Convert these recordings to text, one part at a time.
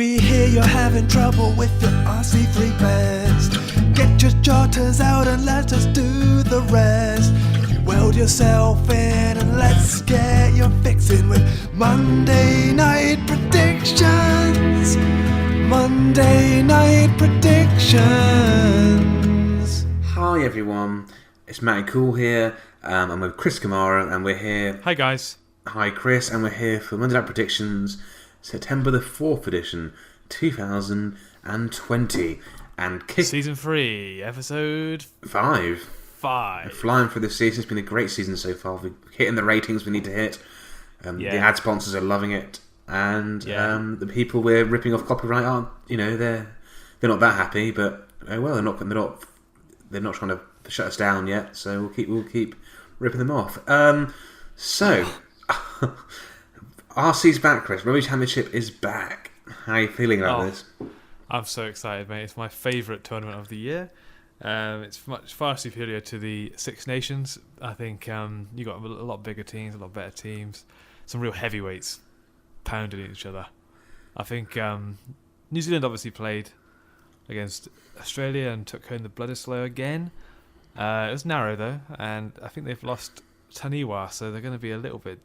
We hear you're having trouble with your RC3 best. Get your jotters out and let us do the rest. Weld yourself in and let's get your fix in with Monday Night Predictions. Monday Night Predictions. Hi everyone, it's Matty Cool here. I'm with Chris Kamara and we're here. Hi guys. Hi Chris, and we're here for Monday Night Predictions, September the 4th edition, 2020. And Season 3, Episode 5. 5. We're flying through this season. It's been a great season so far. We're hitting the ratings we need to hit. The ad sponsors are loving it. And the people we're ripping off copyright aren't, they're not that happy, but they're not trying to shut us down yet, so we'll keep ripping them off. So RC's back, Chris. Rugby Championship is back. How are you feeling about this? I'm so excited, mate. It's my favourite tournament of the year. It's far superior to the Six Nations. I think you got a lot bigger teams, a lot better teams, some real heavyweights pounding each other. I think New Zealand obviously played against Australia and took home the Bledisloe again. It was narrow though, and I think they've lost Taniwa, so they're going to be a little bit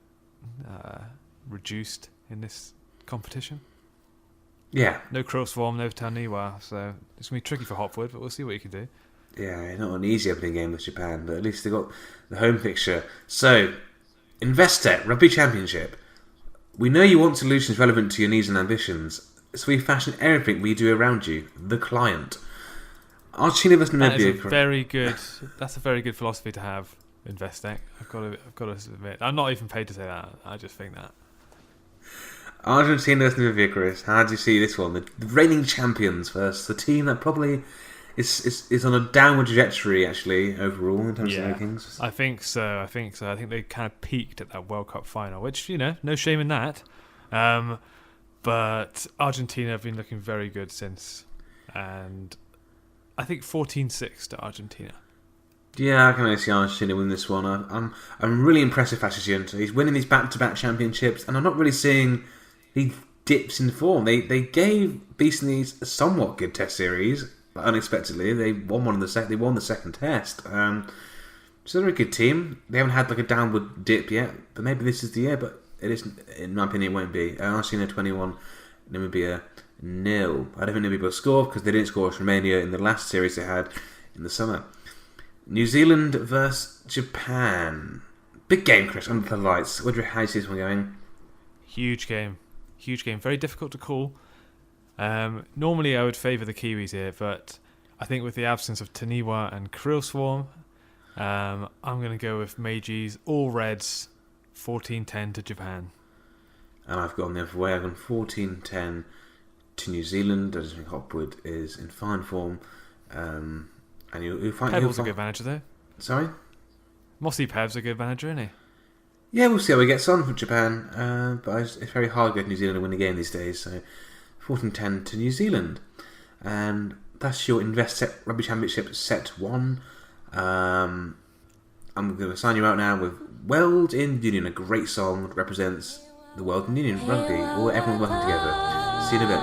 reduced in this competition. Yeah. No Krill Swarm, no Taniwa, so it's going to be tricky for Hopwood, but we'll see what you can do. Yeah, not an easy opening game with Japan, but at least they got the home fixture. So, Investec, Rugby Championship. We know you want solutions relevant to your needs and ambitions, so we fashion everything we do around you, the client. Argentina vs Namibia. That's a very good philosophy to have, Investec. I've got to admit, I'm not even paid to say that. I just think that. Argentina vs Namibia, Chris. How do you see this one? The reigning champions versus the team that probably is on a downward trajectory, actually, overall in terms of rankings. I think so. I think they kind of peaked at that World Cup final, which no shame in that. But Argentina have been looking very good since, and I think 14-6 to Argentina. Yeah, I can only see Argentina win this one. I'm really impressed with Fasciento. He's winning these back-to-back championships, and I'm not really seeing he dips in form. They gave Beasties a somewhat good test series, unexpectedly. They won the second test. So they're a good team. They haven't had like a downward dip yet, but maybe this is the year. But it isn't. In my opinion, it won't be. Argentina 21, Namibia 0. I don't think Namibia will score because they didn't score against Romania in the last series they had in the summer. New Zealand versus Japan. Big game, Chris, under the lights. How do you see this one going? Huge game. Very difficult to call. Normally I would favour the Kiwis here, but I think with the absence of Taniwa and Krill Swarm, I'm going to go with Meiji's All Reds 14-10 to Japan. And I've gone the other way. I've gone 14-10 to New Zealand. I just think Hopwood is in fine form. And you'll find Pebble's a good manager, though. Sorry? Mossy Pev's a good manager, isn't he? Yeah, we'll see how he gets on with Japan. But it's very hard to get New Zealand to win the game these days. So 14-10 to New Zealand. And that's your Investec Rugby Championship Set 1. I'm going to sign you out now with Weld in Union, a great song that represents the World in Union Rugby, or everyone working together. See you in a bit.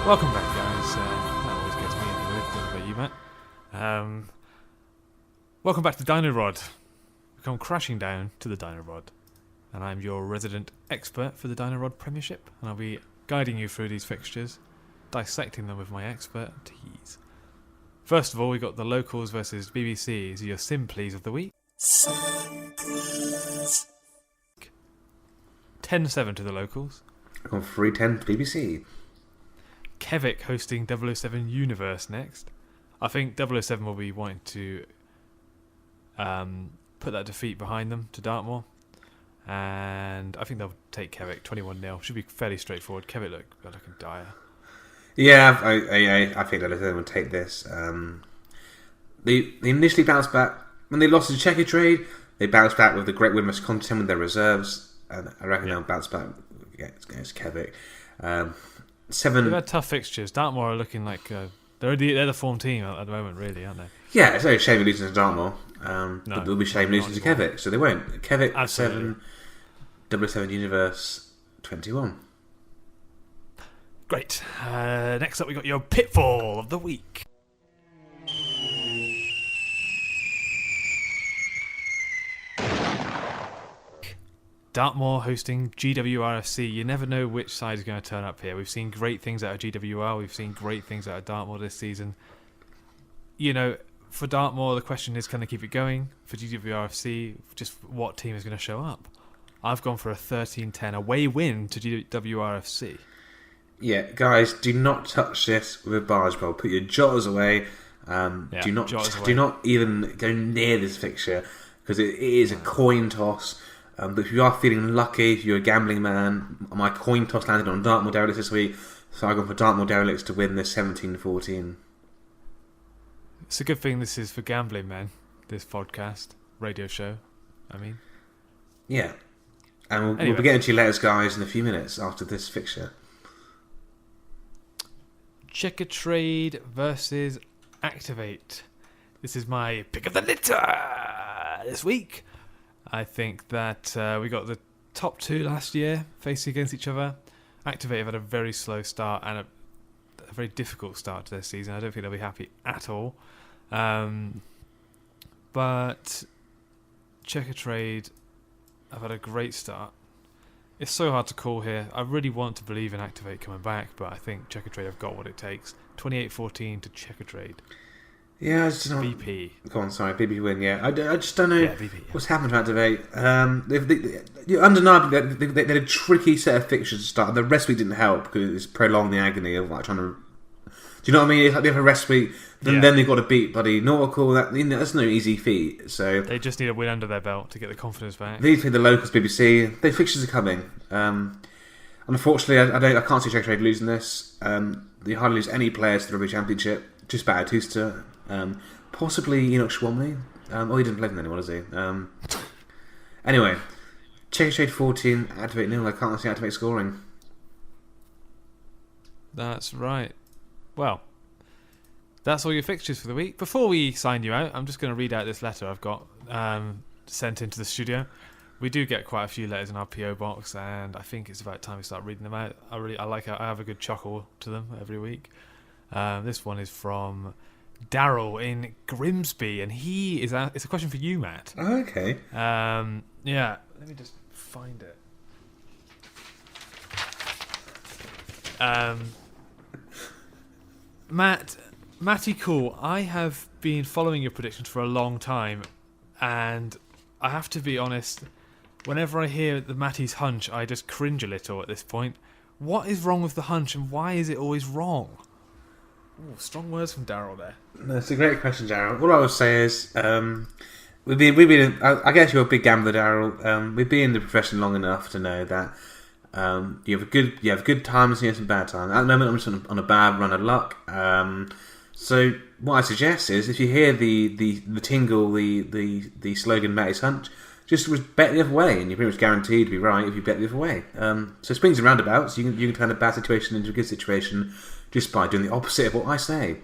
Welcome back, guys. That always gets me in the mood. I don't know about you, Matt. Welcome back to Dino Rod. We come crashing down to the Dino Rod, and I'm your resident expert for the Dino Rod Premiership, and I'll be guiding you through these fixtures, dissecting them with my expertise. First of all, we got the locals versus BBCs, your Simplies of the week. 10-7 to the locals. I've gone 3-10 to BBC. Kevik hosting 007 Universe next. I think 007 will be wanting to put that defeat behind them to Dartmoor. And I think they'll take Kevik 21-0. Should be fairly straightforward. Kevik looking dire. Yeah, I think that they will take this. They initially bounced back when they lost to Checker Trade. They bounced back with the great win against Content with their reserves, and I reckon they'll bounce back against Kevik. They've had tough fixtures. Dartmoor are looking like they're the form team at the moment, really, aren't they? Yeah, it's only a shame losing to Dartmoor. But it'll be a shame losing to anymore. Kevik, so they won't. Kevik Absolutely. 7 Universe 21. Great. Next up, we got your Pitfall of the week. Dartmoor hosting GWRFC. You never know which side is going to turn up here. We've seen great things out of GWR. We've seen great things out of Dartmoor this season. You know, for Dartmoor, the question is, can they keep it going? For GWRFC, just what team is going to show up? I've gone for a 13-10 away win to GWRFC. Yeah, guys, do not touch this with a barge pole. Put your jotters away. Do not even go near this fixture, because it is a coin toss. But if you are feeling lucky, if you're a gambling man, my coin toss landed on Dartmoor Derelicts this week, so I've gone for Dartmoor Derelicts to win this 17-14. It's a good thing this is for gambling men, this podcast, radio show, I mean. Yeah. And we'll be getting to your letters, guys, in a few minutes after this fixture. Checker Trade versus Activate. This is my pick of the litter this week. I think that we got the top two last year facing against each other. Activate have had a very slow start and a very difficult start to their season. I don't think they'll be happy at all. But Checker Trade have had a great start. It's so hard to call here. I really want to believe in Activate coming back, but I think Checker Trade have got what it takes. 28-14 to Checker Trade. Yeah, I just don't know. BP. Go on, sorry, BP win, yeah. I just don't know what's happened to Activate. Undeniably, they had a tricky set of fixtures to start. The rest week didn't help because it's prolonged the agony of like trying to... Do you know what I mean? It's like they have a rest week, then they've got to beat bloody Nautical. That's no easy feat. So they just need a win under their belt to get the confidence back. These play the locals, BBC. Their fixtures are coming. Unfortunately, I can't see Checker Trade losing this. They hardly lose any players to the Rugby Championship. Just Batatusta. Possibly Enoch Schwamley. He didn't play them anymore, does he? Anyway, Checker Trade 14, Activate 0. I can't see Activate scoring. That's right. Well, that's all your fixtures for the week. Before we sign you out, I'm just going to read out this letter I've got sent into the studio. We do get quite a few letters in our PO box, and I think it's about time we start reading them out. I like it. I have a good chuckle to them every week. This one is from Daryl in Grimsby, and it's a question for you, Matt. Oh, okay. Yeah, let me just find it. Matty Cool, I have been following your predictions for a long time, and I have to be honest, whenever I hear the Matty's hunch, I just cringe a little at this point. What is wrong with the hunch, and why is it always wrong? Ooh, strong words from Daryl there. That's a great question, Daryl. What I would say is, we've been. I guess you're a big gambler, Daryl. We've been in the profession long enough to know that you have good times and you have some bad times. At the moment, I'm just on a bad run of luck. So what I suggest is, if you hear the tingle, the slogan "Matty's Hunch," just bet the other way, and you're pretty much guaranteed to be right if you bet the other way. So swings and roundabouts. You can turn a bad situation into a good situation just by doing the opposite of what I say.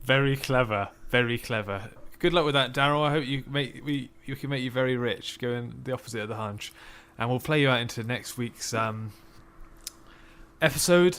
Very clever, very clever. Good luck with that, Daryl. I hope you can make you very rich, going the opposite of the hunch. And we'll play you out into next week's episode.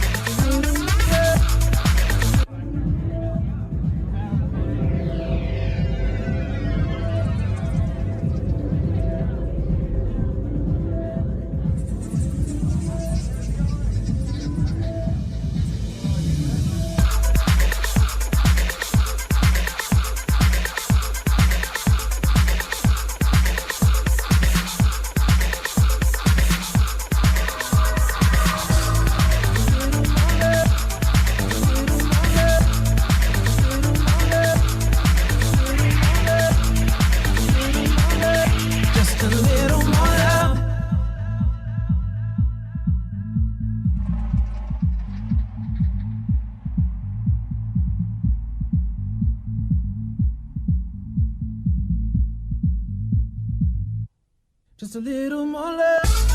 Just a little more love. Just a little more love.